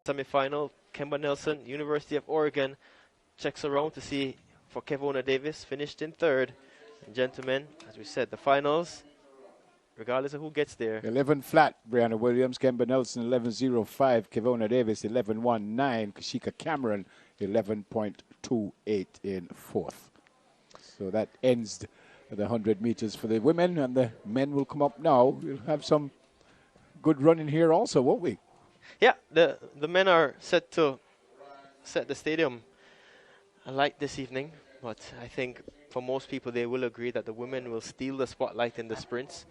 Semi-final, Kemba Nelson, University of Oregon, checks around to see for Kevona Davis, finished in third. And gentlemen, as we said, the finals, regardless of who gets there. 11 flat, Brianna Williams, Kemba Nelson 11.05, Kevona Davis 11.19, Kashika Cameron 11.28 in fourth. So that ends the 100 meters for the women, and the men will come up now. We'll have some good running here also, won't we? Yeah, the men are set to set the stadium alight this evening, but I think for most people they will agree that the women will steal the spotlight in the sprints.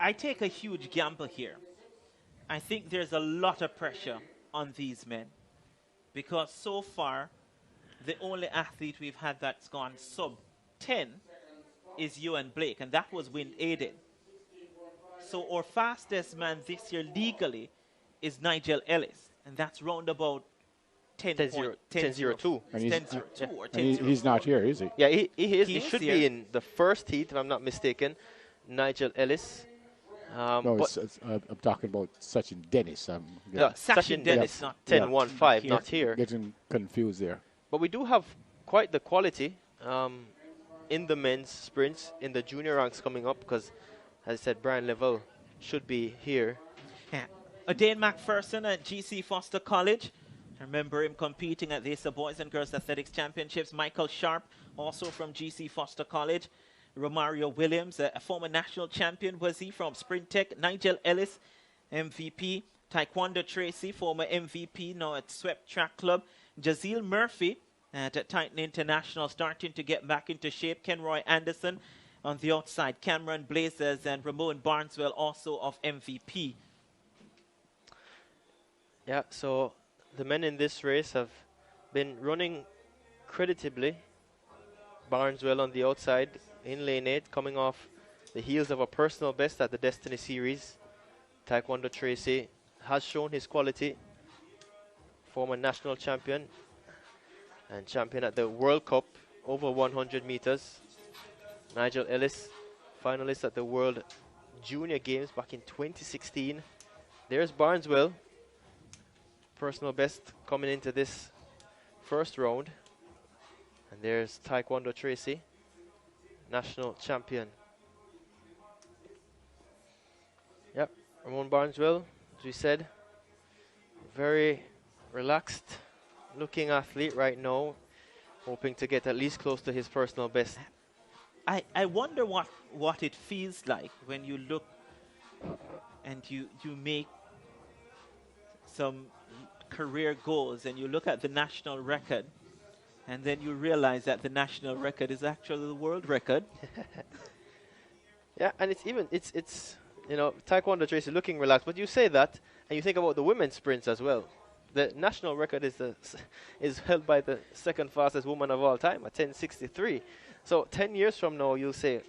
I take a huge gamble here. I think there's a lot of pressure on these men because so far the only athlete we've had that's gone sub 10 is Ewan Blake, and that was wind aided. So our fastest man this year legally is Nigel Ellis, and that's round about 10.02. He's not here, is he? Yeah, he is. He should be in the first heat, if I'm not mistaken. Nigel Ellis. No, I'm talking about Sachin Dennis. Sachin Dennis, 10.15, not here. Getting confused there. But we do have quite the quality in the men's sprints, in the junior ranks coming up, because, as I said, Brian Level should be here. Yeah. Dane McPherson at GC Foster College. I remember him competing at the ISA Boys and Girls Athletics Championships. Michael Sharp, also from GC Foster College. Romario Williams, a former national champion, was he, from Sprint Tech. Nigel Ellis, MVP. Taekwondo Tracy, former MVP, now at Swept Track Club. Jazeel Murphy at Titan International, starting to get back into shape. Kenroy Anderson on the outside. Cameron Blazers and Ramon Barneswell, also of MVP. Yeah, so the men in this race have been running creditably. Barneswell on the outside in lane 8, coming off the heels of a personal best at the Destiny Series. Taekwondo Tracy has shown his quality. Former national champion and champion at the World Cup over 100 meters. Nigel Ellis, finalist at the World Junior Games back in 2016. There's Barneswell, personal best coming into this first round. And there's Taekwondo Tracy, national champion. Yep, Ramon Barneswell, as we said, very relaxed looking athlete right now, hoping to get at least close to his personal best. I wonder what it feels like when you look and you make some career goals and you look at the national record and then you realize that the national record is actually the world record. Yeah, and it's you know, Taekwondo Tracy looking relaxed, but you say that and you think about the women's sprints as well. The national record is held by the second fastest woman of all time at 10.63. So 10 years from now, you'll say,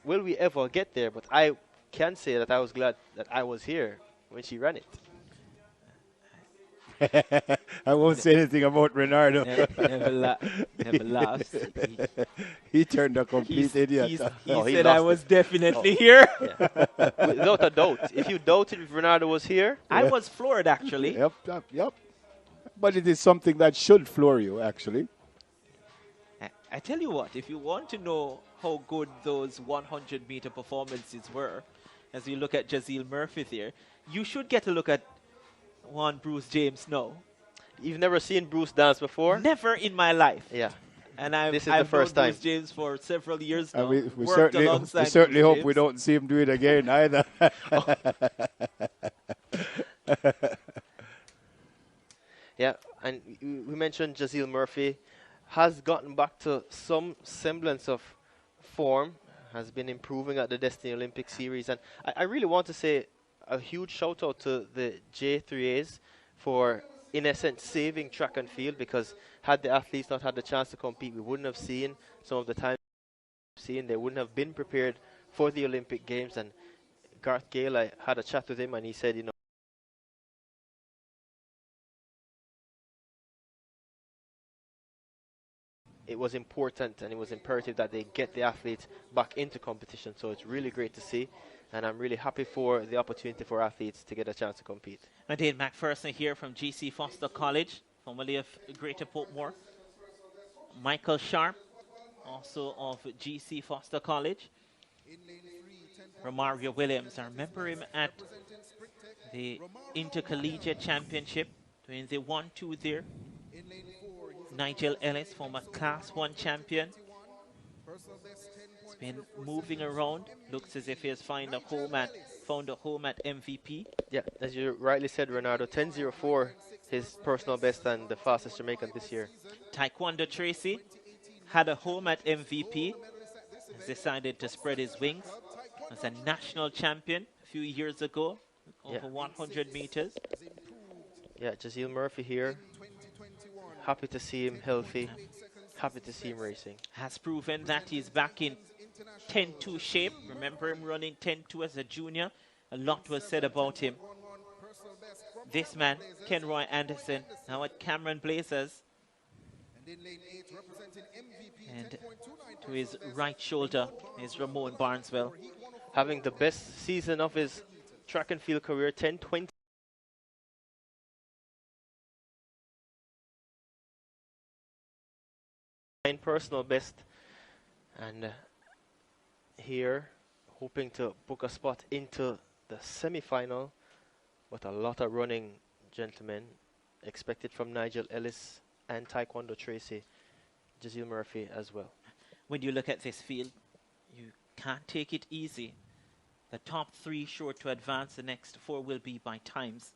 will we ever get there? But I can say that I was glad that I was here when she ran it. I won't say anything about Renardo. Never laughs. He turned a complete idiot. He said I was definitely here. Yeah. Without a doubt. If you doubted if Renardo was here. I was floored, actually. Yep. But it is something that should floor you, actually. I tell you what, if you want to know how good those 100-meter performances were, as you look at Jazeel Murphy there, you should get a look at one Bruce James now. You've never seen Bruce dance before? Never in my life. Yeah. And This is I've the first known time. Bruce James for several years now. We certainly hope we don't see him do it again either. Yeah, and we mentioned Jazeel Murphy has gotten back to some semblance of form, has been improving at the Destiny Olympic Series. And I really want to say a huge shout out to the J3As for, in essence, saving track and field, because had the athletes not had the chance to compete, we wouldn't have seen some of the time seen. They wouldn't have been prepared for the Olympic Games. And Garth Gale, I had a chat with him and he said, you know, it was important and it was imperative that they get the athletes back into competition. So it's really great to see. and I'm really happy for the opportunity for athletes to get a chance to compete. Dane McPherson here from GC Foster College, formerly of Greater Portmore. Michael Sharp, also of GC Foster College. Romario Williams, I remember him at the Intercollegiate Championship, doing the 1-2 there. Nigel Ellis, former Class 1 champion. He's been moving around. Looks as if he has found a home at MVP. Yeah, as you rightly said, Renato, 10.04, his personal best and the fastest Jamaican this year. Taekwondo Tracy had a home at MVP. Has decided to spread his wings as a national champion a few years ago, over 100 meters. Yeah, Jazeel Murphy here. Happy to see him healthy. Happy to see him racing. Has proven that he's back in 10-2 shape. Remember him running 10-2 as a junior. A lot was said about him. This man, Kenroy Anderson, now at Cameron Blazers. And to his right shoulder is Ramon Barneswell. Having the best season of his track and field career, 10.20. Personal best, and here hoping to book a spot into the semi-final, but a lot of running, gentlemen, expected from Nigel Ellis and Taekwondo Tracy, Jazeel Murphy as well. When you look at this field, you can't take it easy. The top 3 sure to advance. The next 4 will be by times.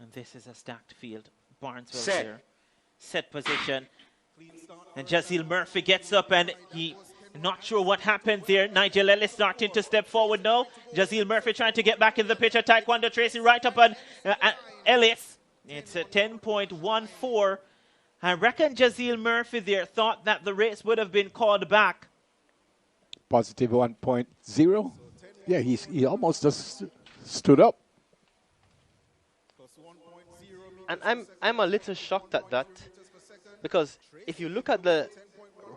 And this is a stacked field. Barneswell here. Set position. And Jazeel Murphy gets up, and he not sure what happened there. Nigel Ellis starting to step forward now. Jazeel Murphy trying to get back in the picture. Taekwondo Tracy right up on Ellis. It's a 10.14. I reckon Jazeel Murphy there thought that the race would have been called back. Positive 1.0. Yeah, he almost just stood up. And I'm a little shocked at that, because if you look at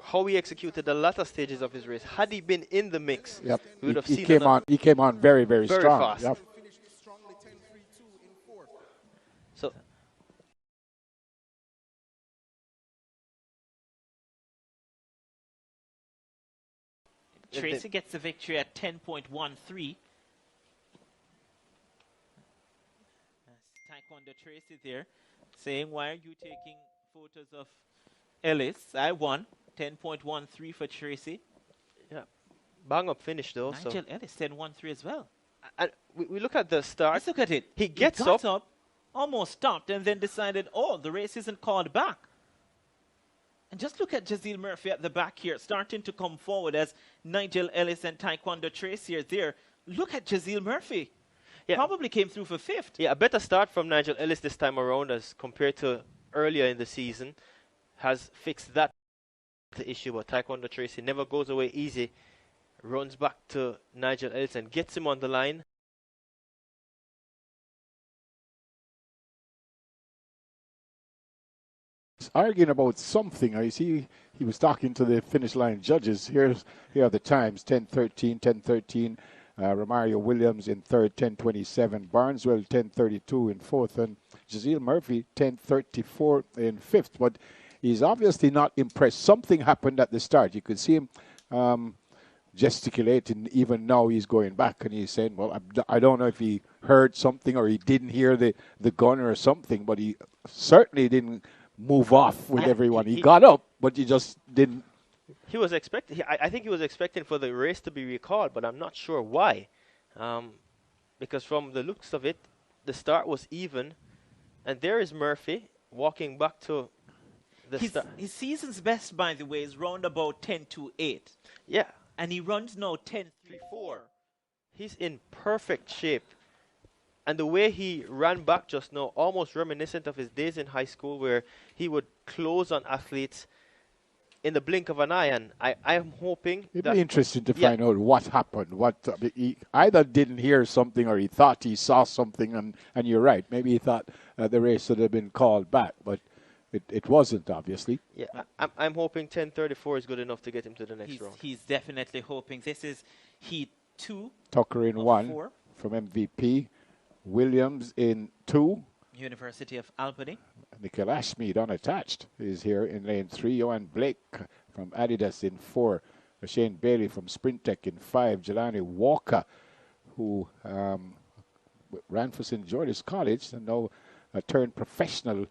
how he executed the latter stages of his race, had he been in the mix, yep, we would have seen he came on very, very strong. Fast. Yep. So Tracy gets the victory at 10.13. Taekwondo Tracy there saying, why are you taking photos of Ellis? I won. 10.13 for Tracy. Yeah, bang up finish though. Nigel Ellis 10.13 as well. And we look at the start. Let's look at it. He gets up, almost stopped, and then decided, oh, the race isn't called back. And just look at Jazeel Murphy at the back here, starting to come forward as Nigel Ellis and Taekwondo Tracy are there. Look at Jazeel Murphy. Yeah. Probably came through for 5th. Yeah, a better start from Nigel Ellis this time around as compared to earlier in the season. Has fixed that issue, but Taekwondo Tracy never goes away easy. Runs back to Nigel Ellis and gets him on the line. He's arguing about something. I see he was talking to the finish line judges. Here are the times: 10:13, 10:13. Romario Williams in 3rd, 10:27. Barneswell 10:32 in 4th, and Jazeel Murphy 10:34 in 5th. But he's obviously not impressed. Something happened at the start. You could see him gesticulating. Even now he's going back and he's saying, well, I don't know if he heard something or he didn't hear the gun or something, but he certainly didn't move off with everyone. He got up, but he just didn't. He was expecting. I think he was expecting for the race to be recalled, but I'm not sure why. Because from the looks of it, the start was even, and there is Murphy walking back to the start. His season's best, by the way, is round about 10:28. Yeah, and he runs now 10:34. He's in perfect shape. And the way he ran back just now, almost reminiscent of his days in high school, where he would close on athletes in the blink of an eye. And I'm hoping it'd be interesting to find out what happened. He either didn't hear something or he thought he saw something. And you're right. Maybe he thought the race should have been called back, but it wasn't, obviously. Yeah, I'm hoping 10:34 is good enough to get him to the next round. He's definitely hoping. This is Heat 2. Tucker in 1 4. from MVP. Williams in 2. University of Albany. Nickel Ashmead unattached is here in lane 3. Johan Blake from Adidas in 4. Shane Bailey from Sprint Tech in 5. Jelani Walker, who ran for St. George's College and now turned professional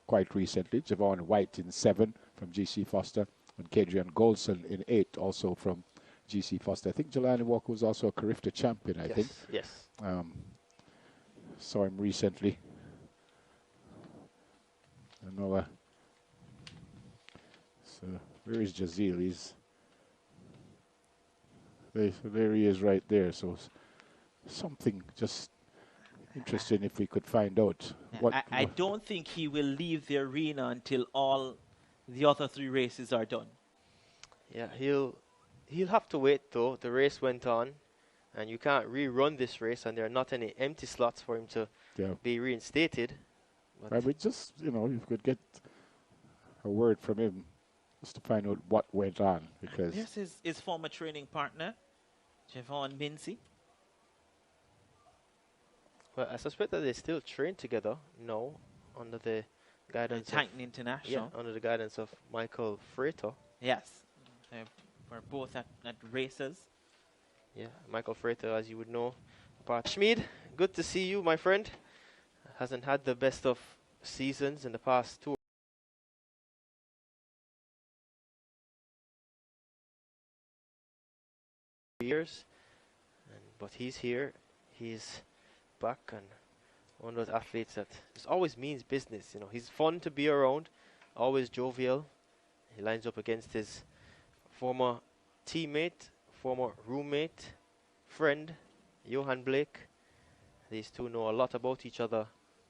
quite recently. Javon White in 7 from GC Foster. And Kadrian Golson in 8, also from GC Foster. I think Jelani Walker was also a Carifta champion, I think. Yes. Saw him recently. I know. So where is Jazeel? He's there. He is right there. So something just interesting if we could find out. I don't think he will leave the arena until all the other 3 races are done. Yeah, he'll have to wait though. The race went on, and you can't rerun this race, and there are not any empty slots for him to be reinstated. But we just, you could get a word from him just to find out what went on, because this is his former training partner, Javon Mincy. Well, I suspect that they still train together. No, under the guidance Titan International. Yeah, under the guidance of Michael Freighter. Yes, we're both at races. Yeah, Michael Freighter, as you would know. Schmid, good to see you, my friend. Hasn't had the best of seasons in the past 2 years, but he's here. He's back, and one of those athletes that just always means business. He's fun to be around, always jovial. He lines up against his former teammate, former roommate, friend, Johan Blake. These two know a lot about each other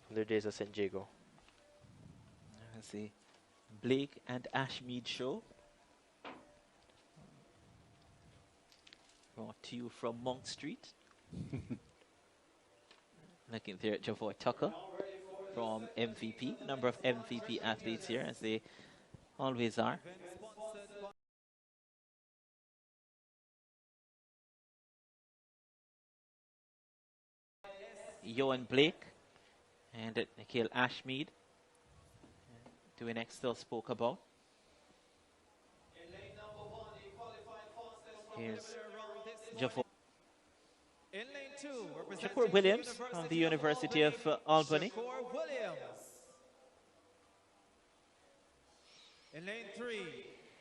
from their days at St. Jago. Let's see, Blake and Ashmead show. Brought to you from Monk Street. Looking there at Javoy Tucker from MVP. A number of MVP athletes here, as they always are. Johan Blake and Nikhil Ashmead, doing X still spoke about. Here's Javoy. Shakur Williams from the University of Albany. In lane 3,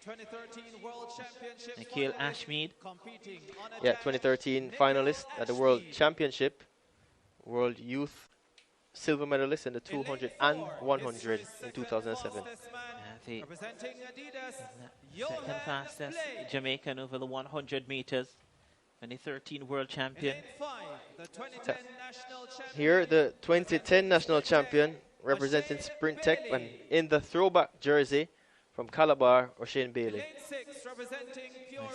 2013 World Championship. Nikhil Ashmead. Yeah, 2013 finalist at the World Championship. World Youth silver medalist in the 200 and 100 in 2007. The second fastest Jamaican over the 100 meters. 2013 world champion. Here, the 2010 national champion representing Sprint Tech, and in the throwback jersey from Calabar, O'Shane Bailey.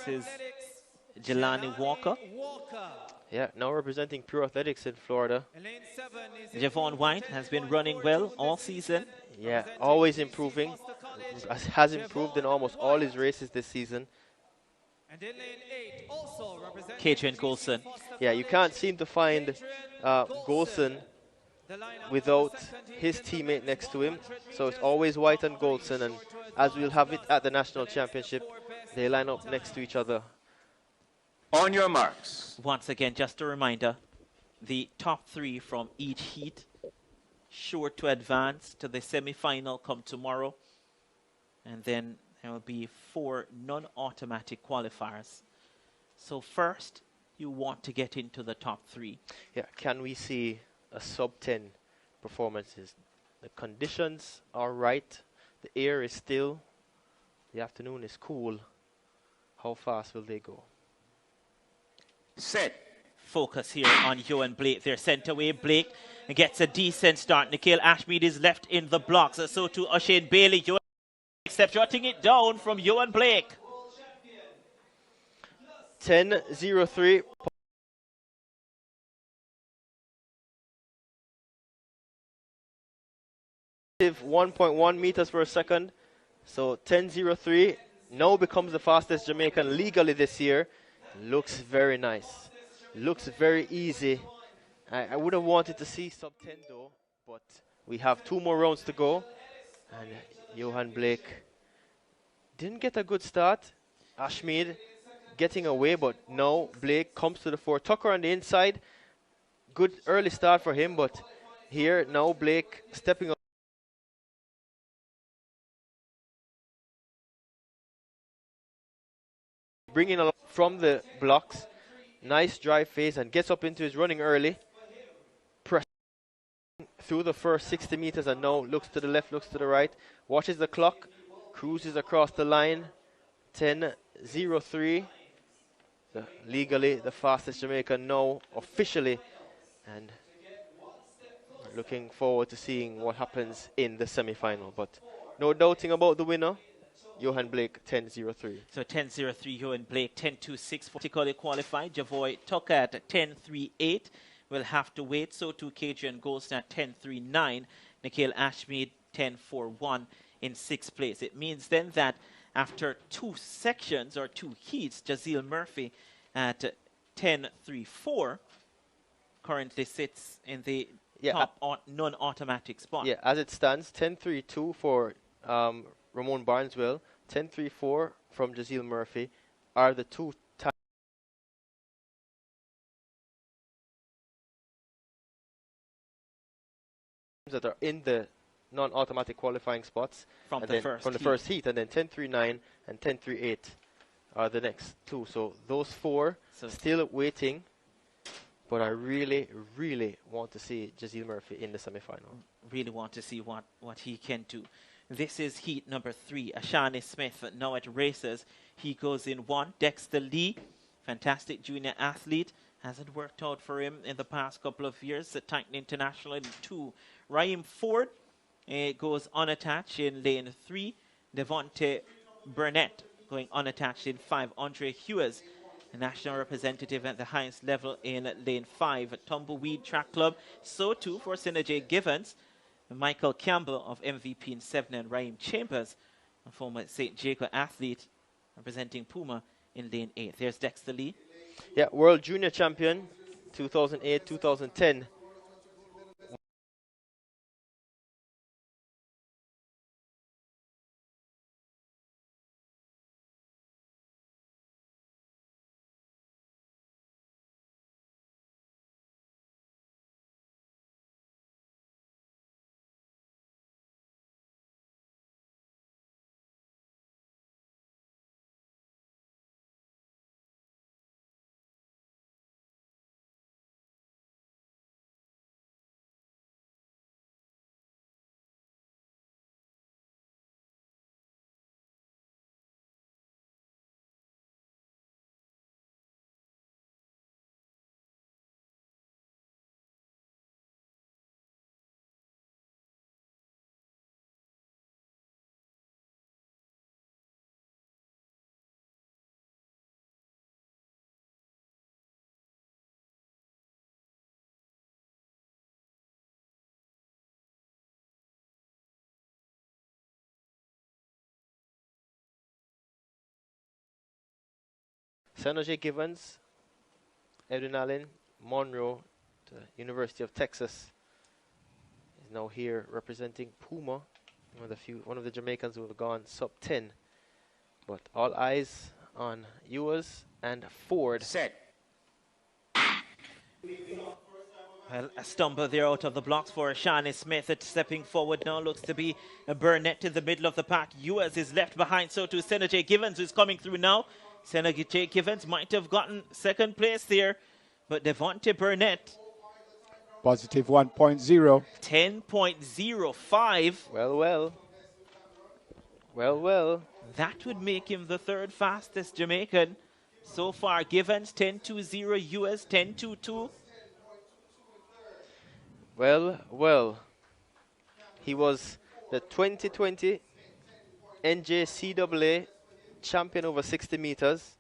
This is Jelani Walker. Yeah, now representing Pure Athletics in Florida. Javon White has been running well all season. Yeah, always improving. Has improved in almost all his races this season. And in lane 8, also representing Kadrian Golson. Yeah, you can't seem to find Golson without his teammate next to him. So it's always White and Golson, and as we'll have it at the national championship, they line up next to each other. On your marks. Once again, just a reminder, the top 3 from each heat sure to advance to the semi-final come tomorrow. And then there will be 4 non-automatic qualifiers. So first, you want to get into the top 3. Yeah, can we see a sub-10 performances? The conditions are right. The air is still. The afternoon is cool. How fast will they go? Set. Focus here on Johan Blake. They're sent away. Blake gets a decent start. Nikhil Ashmead is left in the blocks. So to O'Shane Bailey. Johan except shutting it down from Johan Blake. 10:03. 1.1 meters per second. So 10:03 now becomes the fastest Jamaican legally this year. Looks very nice. Looks very easy. I would have wanted to see sub 10 though, but we have 2 more rounds to go. And Johan Blake didn't get a good start. Ashmead getting away, but no, Blake comes to the fore. Tucker on the inside. Good early start for him, but here now Blake stepping up. Bringing along from the blocks. Nice drive phase and gets up into his running early. Pressing through the first 60 meters and now looks to the left, looks to the right. Watches the clock. Cruises across the line. 10:03. Legally the fastest Jamaican now officially. And looking forward to seeing what happens in the semi-final. But no doubting about the winner. Johan Blake 10:03. So 10:03, Johan Blake, 10:26 vertically qualified. Javoy Tucker at 10:38. Will have to wait. So too Kadrian Golston at 10:39. Nikhil Ashmead 10:41 in 6th place. It means then that after 2 sections or 2 heats, Jazeel Murphy at 10:34 currently sits in the top non-automatic spot. Yeah, as it stands, 10:32 for Ramon Barneswell, 10:34 from Jazeel Murphy are the 2 times that are in the non-automatic qualifying spots from the first heat, and then 10:39 and 10:38 are the next 2. So those 4 still waiting, but I really, really want to see Jazeel Murphy in the semi-final. Really want to see what he can do. This is heat number 3. Ashani Smith now at races. He goes in 1. Dexter Lee, fantastic junior athlete. Hasn't worked out for him in the past couple of years at Titan International in 2. Raheem Ford goes unattached in lane 3. Devonte Burnett going unattached in 5. Andre Hughes, a national representative at the highest level in lane 5. Tumbleweed Track Club. So too for Synergy Givens. Michael Campbell of MVP in 7, and Raheem Chambers, a former St. Jacob athlete representing Puma in lane 8. There's Dexter Lee. Yeah, World Junior Champion 2008, 2010. Synergy Givens, Edwin Allen, Monroe, the University of Texas, is now here representing Puma, one of the Jamaicans who have gone sub 10. But all eyes on Ewers and Ford. Set. Well, a stumble there out of the blocks for Shani Smith. It's stepping forward now. Looks to be a Burnett in the middle of the pack. Ewers is left behind. So too Senator Givens, who's coming through now. Senator Givens might have gotten 2nd place there, but Devonte Burnett. Positive 1.0. 10.05. Well. That would make him the 3rd fastest Jamaican so far. Givens 10.20, US 10.22. Well. He was the 2020 NJCAA champion over 60 meters.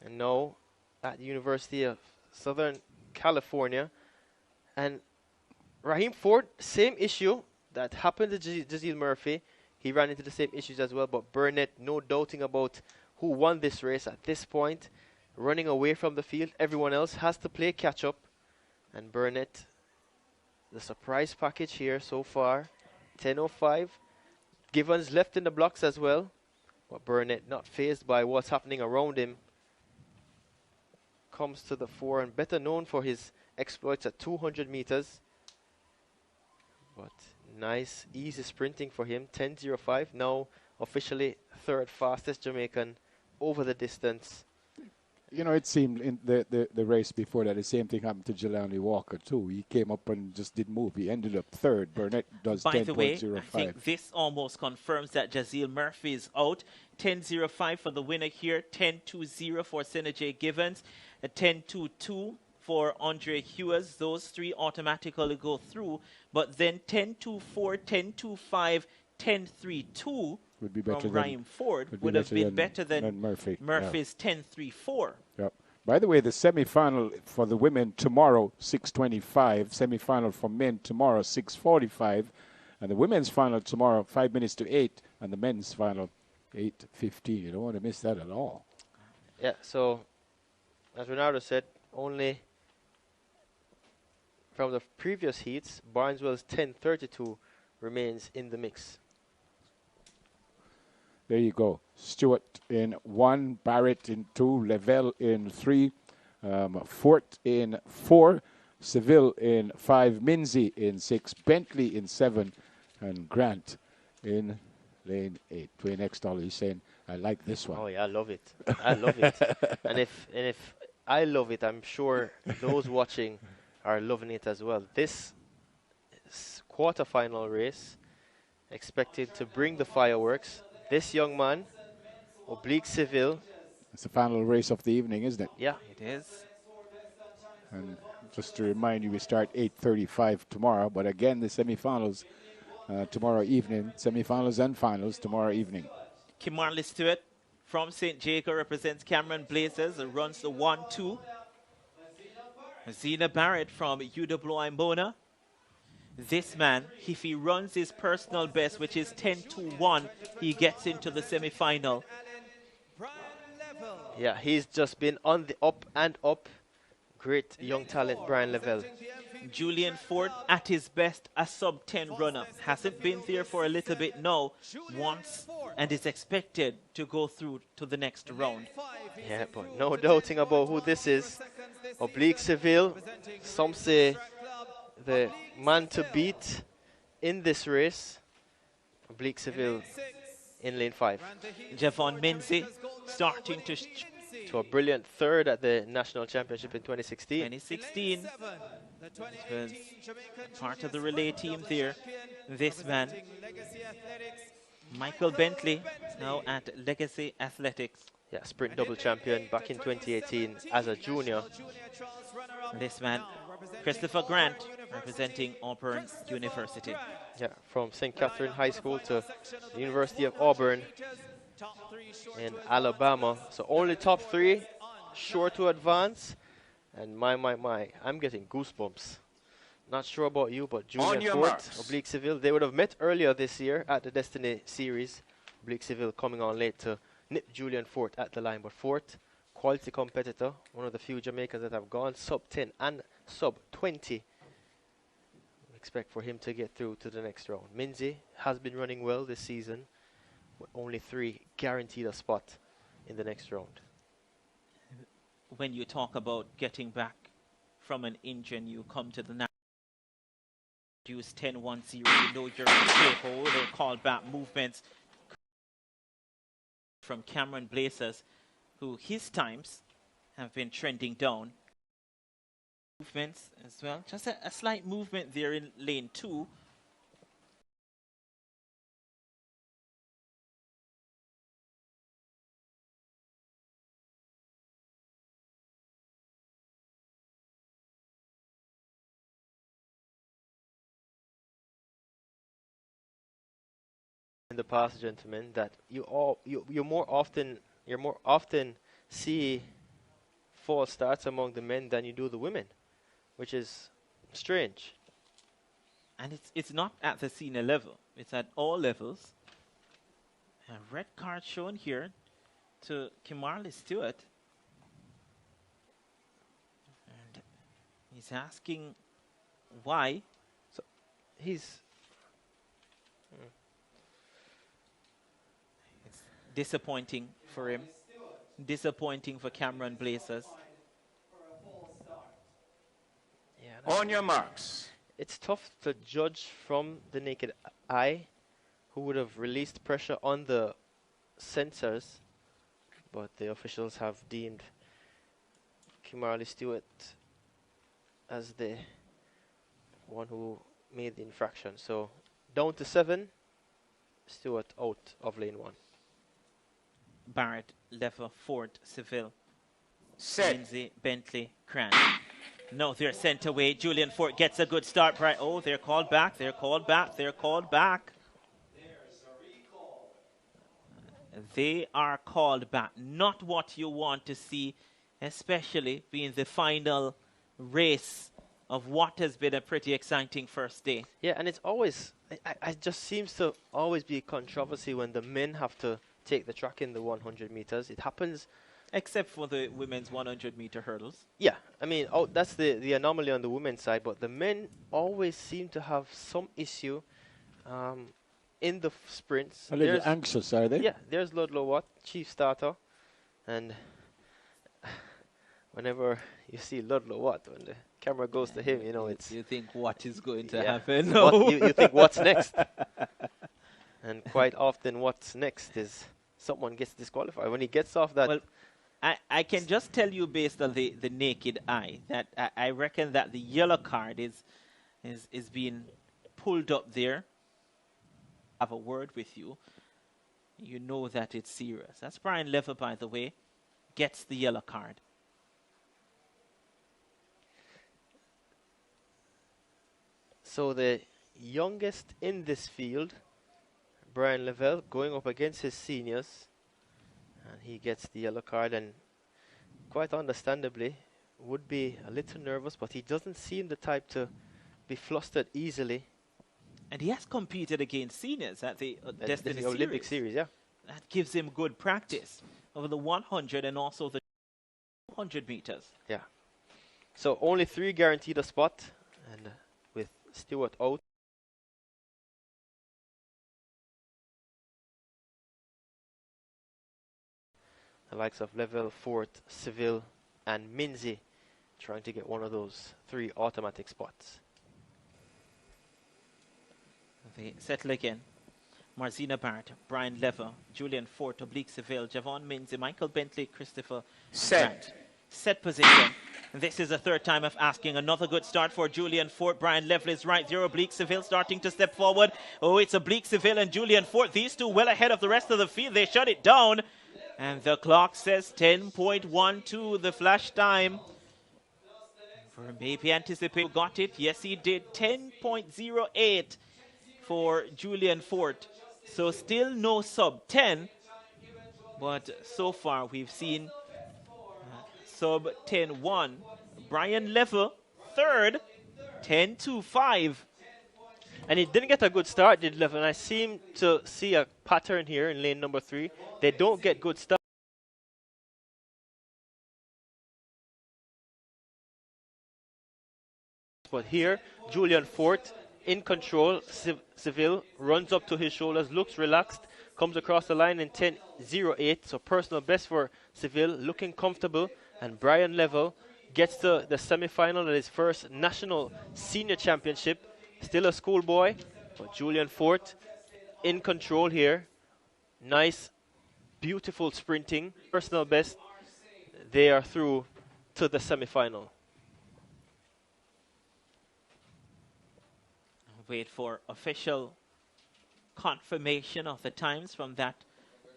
And now at the University of Southern California. And Raheem Ford, same issue that happened to Jazeel Murphy. He ran into the same issues as well. But Burnett, no doubting about who won this race at this point, running away from the field. Everyone else has to play catch up. And Burnett, the surprise package here so far, 10:05. Givens left in the blocks as well, but Burnett, not fazed by what's happening around him, comes to the fore and better known for his exploits at 200 meters. But nice, easy sprinting for him, 10:05. Now officially third fastest Jamaican over the distance. You know, it seemed in the race before that the same thing happened to Jelani Walker too. He came up and just didn't move. He ended up third. Burnett does 10.05. By the way, I think this almost confirms that Jazeel Murphy is out. 10:05 for the winner here. 10:20 for Senna J. Givens. 10:22 for Andre Hughes. Those three automatically go through. But then 10:24, 10:25, 10:32 would be better from than Ryan Ford would have been better than Murphy. Murphy's 10:34. Yep. By the way, the semi-final for the women tomorrow, 6:25. Semi-final for men tomorrow, 6:45. And the women's final tomorrow, 5 minutes to 8. And the men's final, 8:15. You don't want to miss that at all. Yeah, so as Ronaldo said, only from the previous heats, Barneswell's 10:32 remains in the mix. There you go. Stewart in 1, Barrett in 2, Lavelle in 3, Fort in 4, Seville in 5, Minzy in 6, Bentley in 7, and Grant in lane 8. Dwayne Extall is saying, I like this one. Oh yeah, I love it. I love it. And if I love it, I'm sure those watching are loving it as well. This quarterfinal race expected to bring the fireworks. This young man, Oblique Seville. It's the final race of the evening, isn't it? Yeah, it is. And just to remind you, we start 8:35 tomorrow. But again, the semifinals tomorrow evening. Semifinals and finals tomorrow evening. Kimarley Stewart from St. Jacob represents Cameron Blazers and runs the 1-2. Zena Barrett from UWI Mona. This man, if he runs his personal best, which is 10:1, he gets into the semi-final. Yeah, he's just been on the up and up. Great young talent, Brian Lavelle. Julian Ford, at his best, a sub-10 runner. Hasn't been there for a little bit now, once, and is expected to go through to the next round. Yeah, but no doubting about who this is. Oblique Seville, some say the man to beat in this race. Oblique Seville in lane 5. Javon Menzie starting to a brilliant third at the National Championship in 2016. 2016. Was part of the relay team there. This man, Michael Bentley, now at Legacy Athletics. Yeah, sprint double champion back in 2018 as a junior. This man, Christopher Grant, representing Auburn University. Yeah, from St. Catherine High School to the University of Auburn in Alabama. So only top 3, sure to advance. And my, I'm getting goosebumps. Not sure about you, but Julian Fort, Oblique Seville, they would have met earlier this year at the Destiny Series. Oblique Seville coming on late to nip Julian Fort at the line. But Fort, quality competitor, one of the few Jamaicans that have gone sub-10 and sub-20. Expect for him to get through to the next round. Minzy has been running well this season, with only 3 guaranteed a spot in the next round. When you talk about getting back from an injury and you come to the national, use 10-1-0, you know you're capable. They'll call back movements from Cameron Blazers, who his times have been trending down. Movements as well, just a slight movement there in lane 2. In the past, gentlemen, that you more often see false starts among the men than you do the women, which is strange. And it's not at the senior level, it's at all levels. A red card shown here. to Kimberly Stewart. And he's asking why. So he's It's disappointing for him. Disappointing for Cameron Blazers. yeah. On your marks. It's tough to judge from the naked eye who would have released pressure on the sensors, but the officials have deemed Kimberly Stewart as the one who made the infraction. So down to 7, Stewart out of lane 1. Barrett, Lever, Ford, Seville, Set. Lindsay, Bentley, Cran. No, they're sent away. Julian Ford gets a good start. Right. Oh, they're called back. They're called back. They're called back. They are called back. Not what you want to see, especially being the final race of what has been a pretty exciting first day. Yeah, and it's always, it just seems to always be a controversy when the men have to take the track in the 100 meters. It happens. Except for the women's 100-meter hurdles. Yeah, I mean, that's the anomaly on the women's side, but the men always seem to have some issue in the sprints. A little anxious, are they? Yeah, there's Ludlow Watt, chief starter, and whenever you see Ludlow Watt, when the camera goes to him, you know, it's... You think what is going to yeah, happen? you think what's next? And quite often what's next is someone gets disqualified. When he gets off that... Well, I can just tell you based on the naked eye that I reckon that the yellow card is being pulled up there. Have a word with you. You know that it's serious. That's Brian Lever, by the way, gets the yellow card. So the youngest in this field, Brian Lavelle, going up against his seniors. And he gets the yellow card, and quite understandably would be a little nervous, but he doesn't seem the type to be flustered easily. And he has competed against seniors at the Destiny Olympic series, yeah. That gives him good practice over the 100 and also the 200 meters. Yeah. So only 3 guaranteed a spot, and with Stewart out. The likes of Level, Fort, Seville, and Minzy trying to get one of those 3 automatic spots. They settle again. Marzina Barrett, Brian Lever, Julian Fort, Oblique Seville, Javon Minzy, Michael Bentley, Christopher Set. Grant. Set position. This is the third time of asking. Another good start for Julian Fort. Brian Level is right there. Oblique Seville starting to step forward. Oh, it's Oblique Seville and Julian Fort. These two well ahead of the rest of the field. They shut it down. And the clock says 10.12, the flash time. For maybe anticipate got it. Yes, he did. 10.08 for Julian Fort. So still no sub 10. But so far we've seen sub 10-1. Brian Lever, third, 10.25. And he didn't get a good start, did Level. And I seem to see a pattern here in lane number 3. They don't get good starts. But here, Julian Fort in control. Seville runs up to his shoulders, looks relaxed, comes across the line in 10.08. So personal best for Seville, looking comfortable. And Brian Level gets to the semi-final at his first national senior championship. Still a schoolboy, but Julian Fort in control here. Nice, beautiful sprinting. Personal best. They are through to the semi-final. Wait for official confirmation of the times from that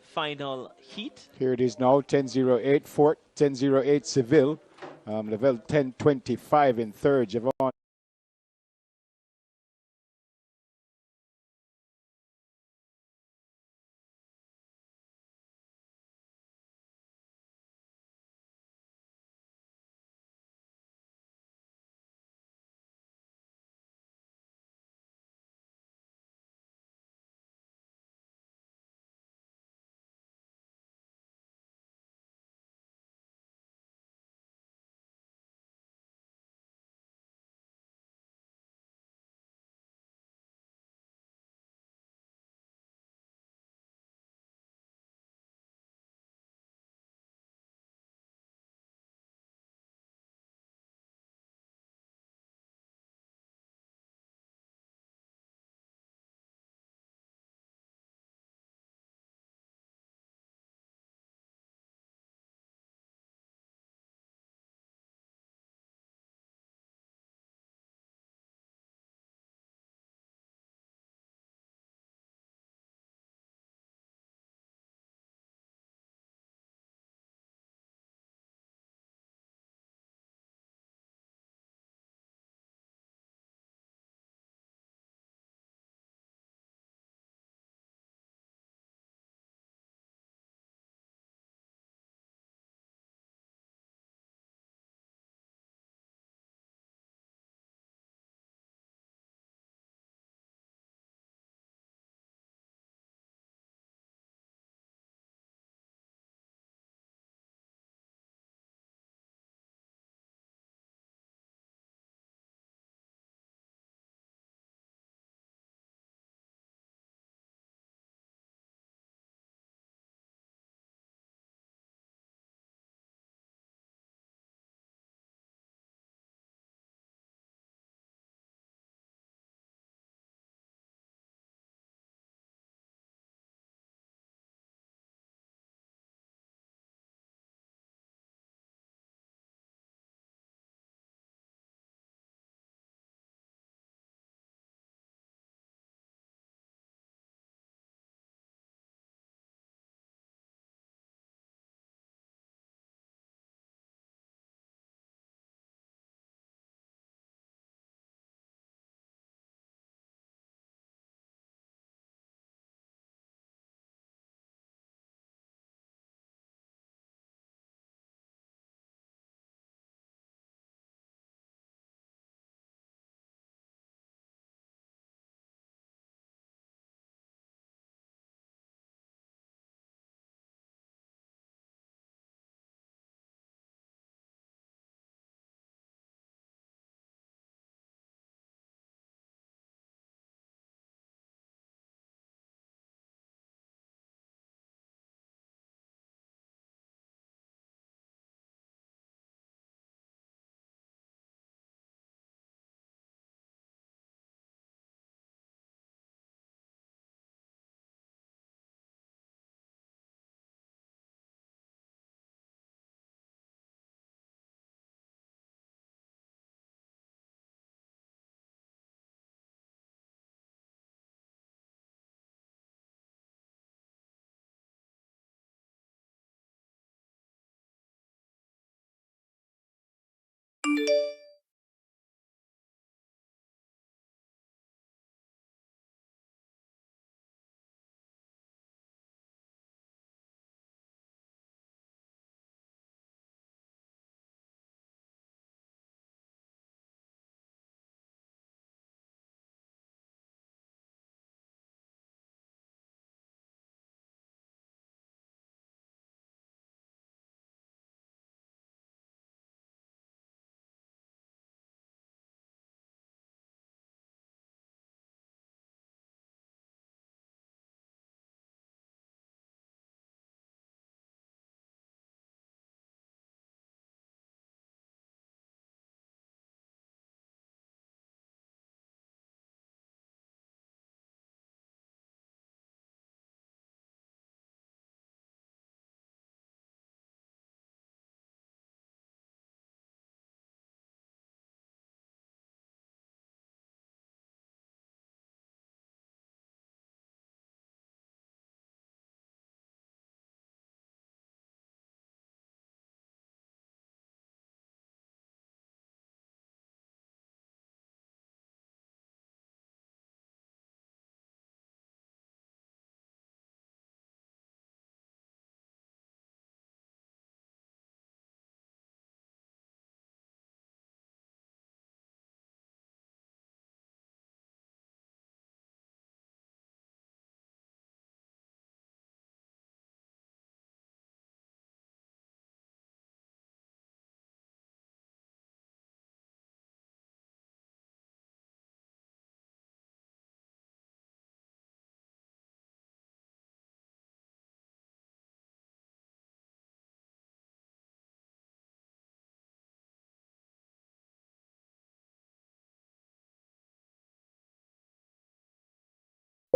final heat. Here it is now, 10.08 Fort, 10.08 Seville. Level 10.25 in third. Javon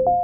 you